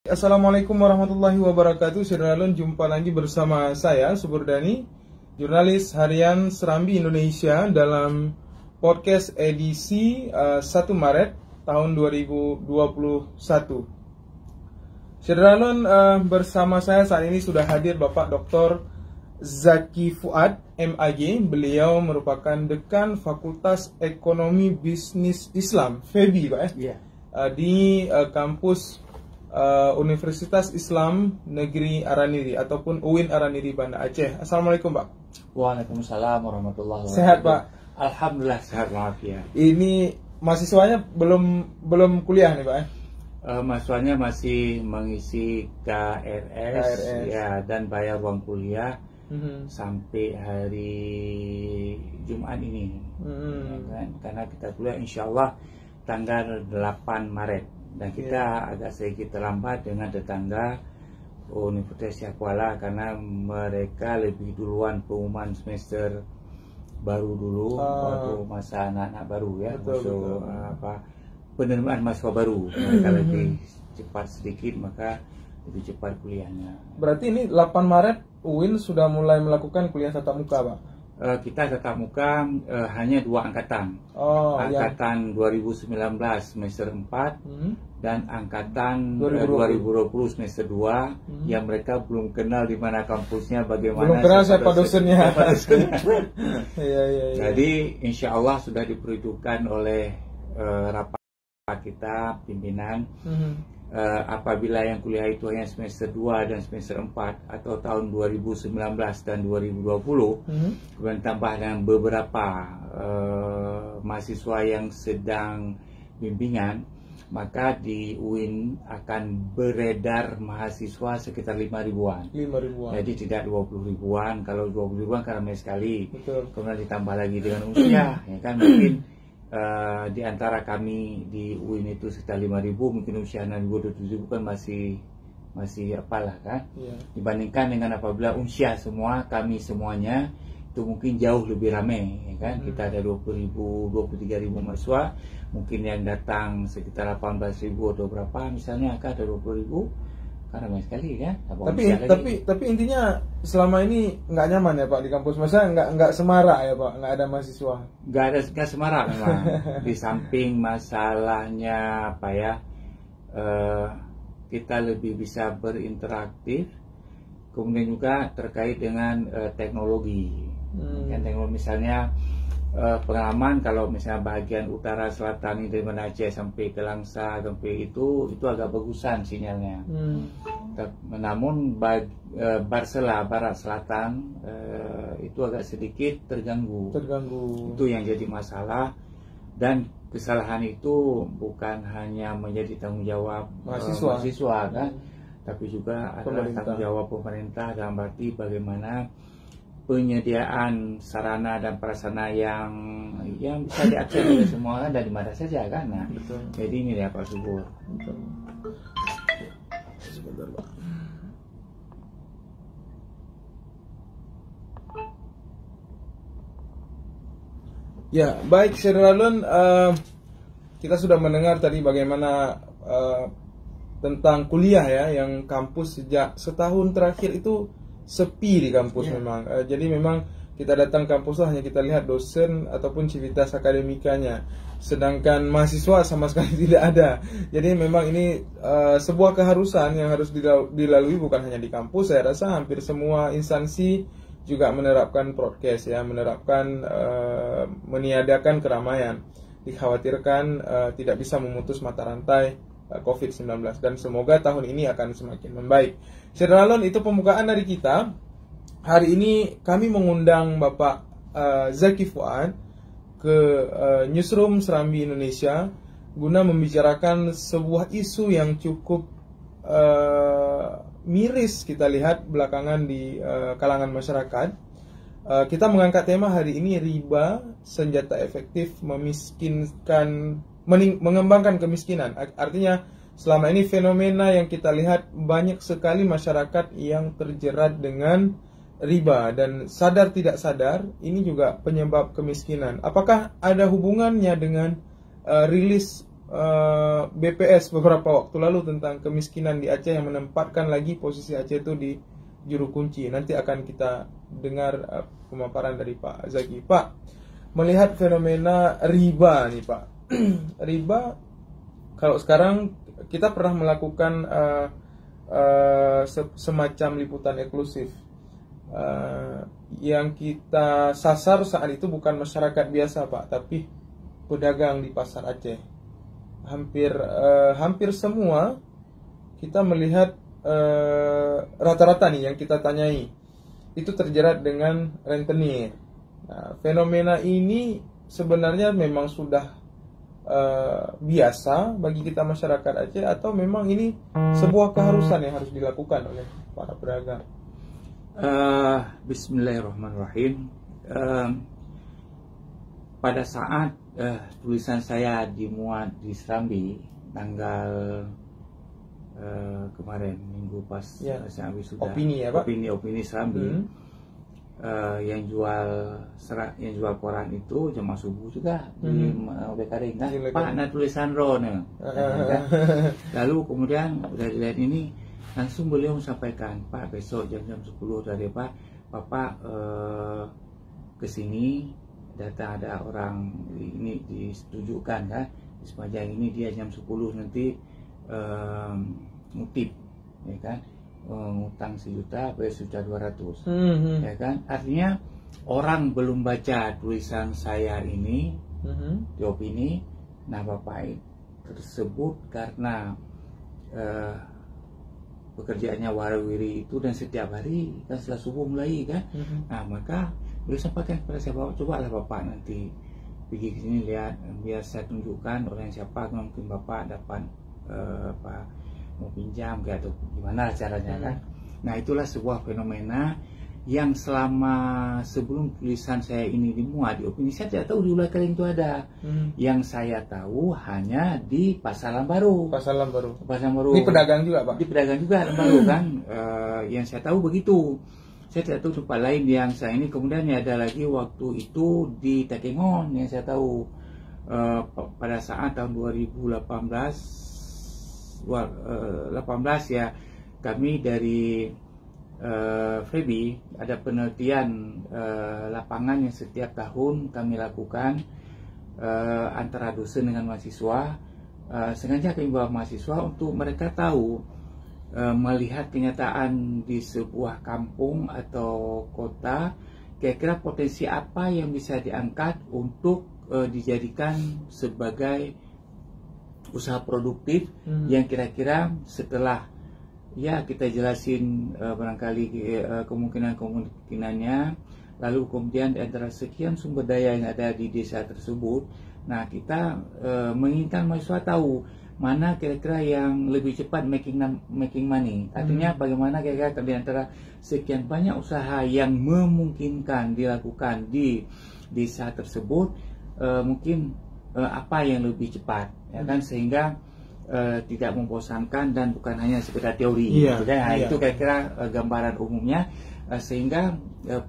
Assalamualaikum warahmatullahi wabarakatuh. Syiralun, jumpa lagi bersama saya Suburdani, jurnalis harian Serambi Indonesia, dalam podcast edisi 1 Maret tahun 2021. Syiralun, bersama saya saat ini sudah hadir Bapak Dr. Zaki Fuad, MAG. Beliau merupakan Dekan Fakultas Ekonomi Bisnis Islam, FEBI, Pak, di kampus Universitas Islam Negeri Araniri ataupun UIN Araniri, Banda Aceh. Assalamualaikum, Pak. Waalaikumsalam warahmatullahi wabarakatuh. Sehat, Pak? Alhamdulillah sehat walafiat. Ini mahasiswanya belum kuliah nih, Pak? Mahasiswanya masih mengisi KRS. Ya, dan bayar uang kuliah sampai hari Jumat ini. Ya, kan? Karena kita kuliah insya Allah tanggal 8 Maret. Dan kita agak sedikit terlambat dengan tetangga Universitas Kuala karena mereka lebih duluan pengumuman semester baru dulu waktu masa anak-anak baru ya, betul. Penerimaan mahasiswa baru. Mereka lebih cepat sedikit, maka lebih cepat kuliahnya. Berarti ini 8 Maret UIN sudah mulai melakukan kuliah tatap muka, Pak? Kita tatap muka hanya 2 angkatan. Angkatan 2019 semester 4 dan angkatan 2020 semester 2 yang mereka belum kenal di mana kampusnya, bagaimana belum kenal siapa dosennya. Jadi insya Allah sudah diperhitungkan oleh rapat kita pimpinan. Apabila yang kuliah itu hanya semester 2 dan semester 4 atau tahun 2019 dan 2020, kemudian tambah dengan beberapa mahasiswa yang sedang bimbingan, maka di UIN akan beredar mahasiswa sekitar 5 ribuan. Jadi tidak 20 ribuan. Kalau 20 ribuan kan ramai sekali. Betul. Kemudian ditambah lagi dengan usia, ya kan, mungkin di antara kami di UIN itu sekitar 5.000, mungkin usia 6.000, 7.000 kan masih apalah kan, dibandingkan dengan apabila usia semua kami semuanya itu mungkin jauh lebih ramai, ya kan. Kita ada 20.000, 23.000 mahasiswa, mungkin yang datang sekitar 18.000 atau berapa misalnya, kan ada 20.000. Kan ramai sekali kan. Tapi intinya selama ini nggak nyaman ya, Pak, di kampus. Masa nggak semarak ya, Pak, nggak ada mahasiswa? Nggak semarak memang. Di samping masalahnya apa ya, kita lebih bisa berinteraktif, kemudian juga terkait dengan teknologi. Kan, teknologi misalnya pengalaman kalau misalnya bagian utara selatan ini dari Aceh sampai ke Langsa sampai itu agak bagusan sinyalnya. Namun Barsela barat selatan itu agak sedikit terganggu. Itu yang jadi masalah, dan kesalahan itu bukan hanya menjadi tanggung jawab mahasiswa kan, tapi juga adalah tanggung jawab pemerintah, dalam arti bagaimana penyediaan sarana dan prasarana yang bisa diakses oleh semua orang dari mana saja kan. Nah, jadi ini ya Pak Subur. Sebentar, Pak. Ya, baik Syiralun, kita sudah mendengar tadi bagaimana tentang kuliah ya, yang kampus sejak setahun terakhir itu sepi di kampus memang. Jadi memang kita datang kampus hanya kita lihat dosen ataupun civitas akademikanya, sedangkan mahasiswa sama sekali tidak ada. Jadi memang ini sebuah keharusan yang harus dilalui bukan hanya di kampus. Saya rasa hampir semua instansi juga menerapkan prokes ya, menerapkan meniadakan keramaian. Dikhawatirkan tidak bisa memutus mata rantai COVID-19, dan semoga tahun ini akan semakin membaik. Syiralun, itu pembukaan dari kita. Hari ini kami mengundang Bapak Zaki Fuad ke Newsroom Serambi Indonesia guna membicarakan sebuah isu yang cukup miris kita lihat belakangan di kalangan masyarakat. Kita mengangkat tema hari ini, riba, senjata efektif mengembangkan kemiskinan. Artinya selama ini fenomena yang kita lihat, banyak sekali masyarakat yang terjerat dengan riba, dan sadar tidak sadar ini juga penyebab kemiskinan. Apakah ada hubungannya dengan rilis BPS beberapa waktu lalu tentang kemiskinan di Aceh yang menempatkan lagi posisi Aceh itu di juru kunci. Nanti akan kita dengar pemaparan dari Pak Zaki. Pak, melihat fenomena riba nih Pak. Riba, kalau sekarang kita pernah melakukan semacam liputan eksklusif. Yang kita sasar saat itu bukan masyarakat biasa Pak, tapi pedagang di pasar Aceh. Hampir semua kita melihat rata-rata nih yang kita tanyai itu terjerat dengan rentenir. Nah, fenomena ini sebenarnya memang sudah biasa bagi kita masyarakat Aceh, atau memang ini sebuah keharusan yang harus dilakukan oleh para pedagang? Bismillahirrahmanirrahim. Pada saat tulisan saya dimuat di Serambi tanggal kemarin minggu pas ya, saya habis sudah opini ya Pak? Opini Serambi. Yang jual koran itu jemaah subuh juga di Bekaring kan, Pak na tulisan Rone. Lalu kemudian udah dilihat ini, langsung beliau sampaikan, Pak besok jam 10 dari Bapak kesini, data ada orang ini disetujukan kan, di Semajang ini dia jam 10 nanti ngutip ya kan, ngutang 1 juta bayar 1.200.000 ya kan, artinya orang belum baca tulisan saya ini di opini. Nah Bapak tersebut karena pekerjaannya warawiri itu dan setiap hari kan setelah subuh mulai kan, nah maka beliau sampaikan kepada saya, Bapak cobalah Bapak nanti pergi ke sini lihat, biar saya tunjukkan orang siapa mungkin Bapak dapat mau pinjam kayak atau gimana caranya kan. Nah itulah sebuah fenomena yang selama sebelum tulisan saya ini dimuat di opini, saya tidak tahu di Wilayah Kering itu ada. Yang saya tahu hanya di Pasar Lambaru. Ini pedagang juga Pak? Di pedagang juga Lambaru kan. Yang saya tahu begitu. Saya tidak tahu tempat lain yang saya ini. Kemudian ada lagi waktu itu di Takengon yang saya tahu pada saat tahun 2018 ya, kami dari Frebi ada penelitian lapangan yang setiap tahun kami lakukan antara dosen dengan mahasiswa. Sengaja kami bawa mahasiswa untuk mereka tahu melihat kenyataan di sebuah kampung atau kota, kira-kira potensi apa yang bisa diangkat untuk dijadikan sebagai usaha produktif yang kira-kira setelah ya kita jelasin barangkali kemungkinannya, lalu kemudian antara sekian sumber daya yang ada di desa tersebut, nah kita menginginkan mahasiswa tahu mana kira-kira yang lebih cepat making money, artinya bagaimana kira-kira di antara sekian banyak usaha yang memungkinkan dilakukan di desa tersebut, mungkin apa yang lebih cepat ya kan, sehingga tidak membosankan dan bukan hanya sekedar teori. Itu kira-kira gambaran umumnya, sehingga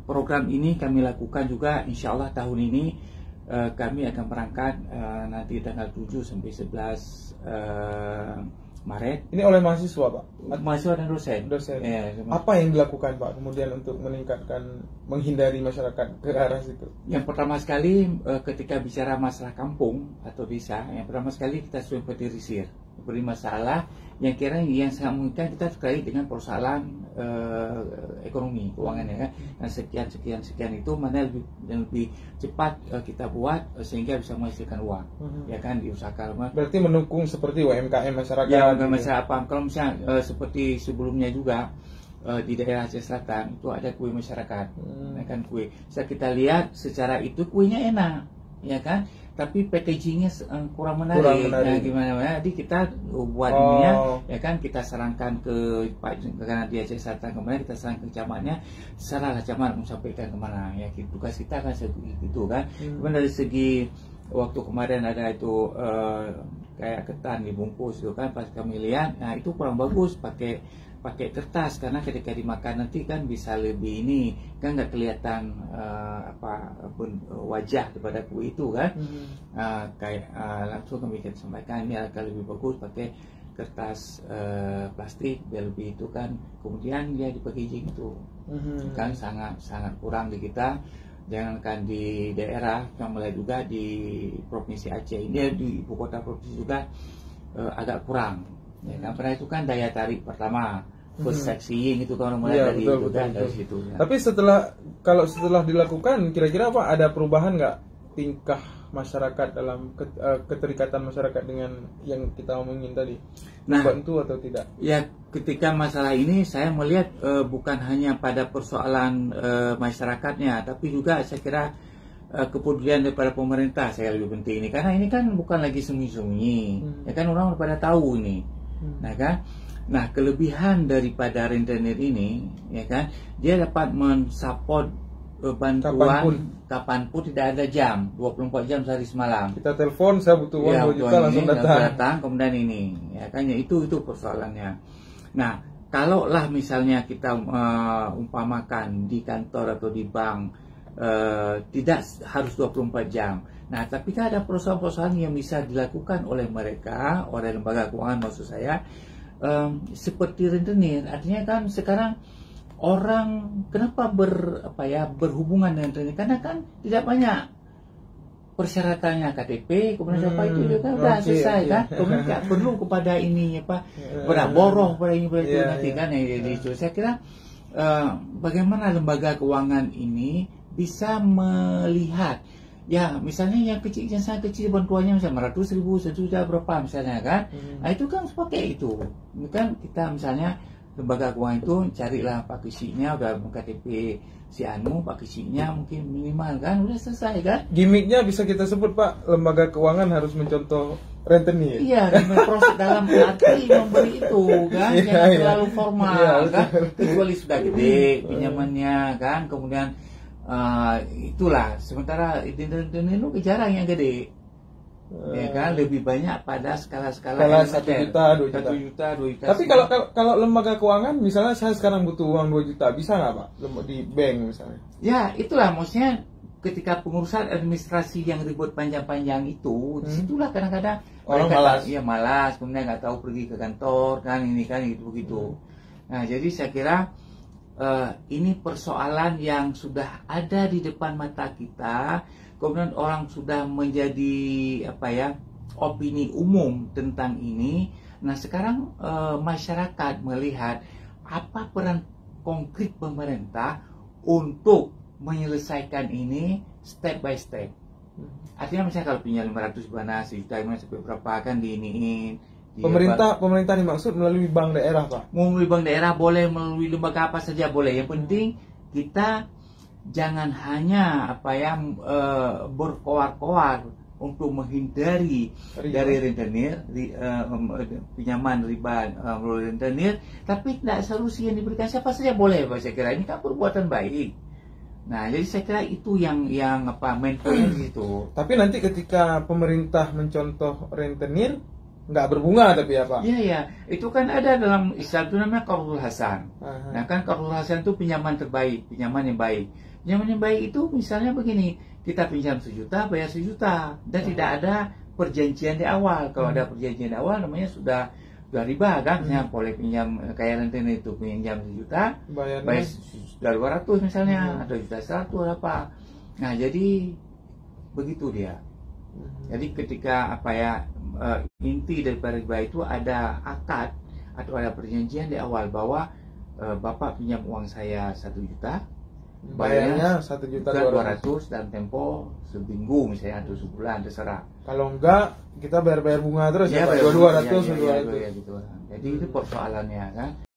program ini kami lakukan juga insya Allah tahun ini. Kami akan berangkat nanti tanggal 7 sampai 11 Maret. Ini oleh mahasiswa Pak? Mahasiswa dan dosen. Ya, apa yang dilakukan Pak kemudian untuk meningkatkan, menghindari masyarakat ke arah situ? Yang pertama sekali ketika bicara masalah kampung atau desa, yang pertama sekali kita sudah inventarisir beri masalah yang kira yang sangat mungkin kita terkait dengan persoalan ekonomi keuangan ya kan, dan sekian itu mana yang lebih cepat kita buat sehingga bisa menghasilkan uang ya kan, diusahakan. Berarti mendukung seperti UMKM masyarakat ya, masyarakat. Kalau misalnya seperti sebelumnya juga di daerah Aceh Selatan itu ada kue masyarakat ya kan, kue bisa kita lihat secara itu kuenya enak ya kan, tapi packagingnya kurang menarik. Nah, gimana? Jadi kita buat ininya ya kan, kita sarankan ke Pak, karena di Aceh Selatan kemarin kita sarankan ke camatnya, salah camat menyampaikan kemana ya, tugas kita kan segitu kan. Kemudian dari segi waktu kemarin ada itu kayak ketan dibungkus itu kan, pas kami lihat, nah itu kurang bagus pakai kertas, karena ketika dimakan nanti kan bisa lebih ini kan nggak kelihatan wajah daripada kue itu kan. Langsung kami sampaikan ini akan lebih bagus pakai kertas plastik biar lebih itu kan, kemudian dia di packaging itu kan sangat kurang di kita. Jangankan di daerah, yang mulai juga di provinsi Aceh ini, di ibu kota provinsi juga agak kurang ya kan, karena itu kan daya tarik pertama first sightseeing itu kan mulai dari itu kan, dari situ ya. Tapi kalau setelah dilakukan, kira-kira apa, ada perubahan nggak tingkah masyarakat dalam keterikatan masyarakat dengan yang kita omongin tadi, membantu atau tidak? Ya, ketika masalah ini saya melihat bukan hanya pada persoalan masyarakatnya, tapi juga saya kira kepedulian daripada pemerintah saya lebih penting ini, karena ini kan bukan lagi sembunyi-sembunyi ya kan, orang pada tahu ini. Nah, kelebihan daripada rentenir ini ya kan, dia dapat mensupport bantuan kapanpun, tidak ada jam, 24 jam sehari semalam. Kita telepon, saya butuh uang 2 juta, langsung datang. Kemudian ini ya kan, itu persoalannya. Nah, kalaulah misalnya kita umpamakan di kantor atau di bank tidak harus 24 jam. Nah, tapi kan ada perusahaan-perusahaan yang bisa dilakukan oleh mereka, oleh lembaga keuangan maksud saya, seperti rentenir. Artinya kan sekarang orang kenapa berhubungan dengan rentenir, karena kan tidak banyak persyaratannya, KTP, kemudian apa itu kan udah selesai kan, kemudian tidak perlu kepada ini boroh pada ini itu nanti kan. Jadi itu saya kira bagaimana lembaga keuangan ini bisa melihat, ya misalnya yang kecil, yang sangat kecil bantuannya misalnya 500.000, 1 juta berapa misalnya kan. Nah itu kan pakai itu. Ini kan kita misalnya lembaga keuangan itu carilah pak kisinya, udah KTP si anu, pak kisinya mungkin minimal kan, udah selesai kan. Gimiknya bisa kita sebut Pak, lembaga keuangan harus mencontoh rentenir. Iya, proses dalam arti memberi itu kan, jangan terlalu formal kan, kecuali sudah gede pinjamannya kan, kemudian itulah. Sementara rentenir itu jarang yang gede. Ya kan, lebih banyak pada skala 1 juta, 2 juta. Tapi kalau lembaga keuangan, misalnya saya sekarang butuh uang 2 juta, bisa nggak Pak? Di bank misalnya. Ya, itulah maksudnya ketika pengurusan administrasi yang ribut panjang-panjang itu, disitulah kadang-kadang orang malas. Iya malas, kemudian nggak tahu pergi ke kantor kan, ini kan gitu-begitu. Nah, jadi saya kira ini persoalan yang sudah ada di depan mata kita, kemudian orang sudah menjadi opini umum tentang ini. Nah, sekarang masyarakat melihat apa peran konkret pemerintah untuk menyelesaikan ini step by step. Artinya misalnya kalau punya 500 mana, 1 juta sampai berapa kan diiniin. Pemerintah dimaksud melalui bank daerah Pak? Melalui bank daerah boleh, melalui lembaga apa saja boleh. Yang penting kita jangan hanya berkoar-koar untuk menghindari dari rentenir, pinjaman riba melalui rentenir, tapi tidak solusi yang diberikan siapa saja boleh. Saya kira ini kan perbuatan baik. Nah, jadi saya kira itu yang main point itu. Tapi nanti ketika pemerintah mencontoh rentenir, nggak berbunga tapi ya Pak? Iya, itu kan ada dalam Islam itu namanya Qardul Hasan. Nah kan Qardul Hasan itu pinjaman terbaik, pinjaman yang baik. Pinjaman yang baik itu misalnya begini, kita pinjam 1 juta, bayar 1 juta, dan tidak ada perjanjian di awal. Kalau ada perjanjian di awal namanya sudah riba kan, misalnya boleh pinjam kayak rentenir itu pinjam 1 juta, bayar 200 misalnya, atau 1.100 apa. Nah jadi begitu dia. Jadi ketika inti daripada riba itu ada akad atau ada perjanjian di awal bahwa Bapak pinjam uang saya 1 juta, bayarnya 1.200.000 dalam tempo seminggu misalnya atau sebulan, terserah. Kalau enggak kita bayar bunga terus ya, 200 gitu. Jadi itu persoalannya kan.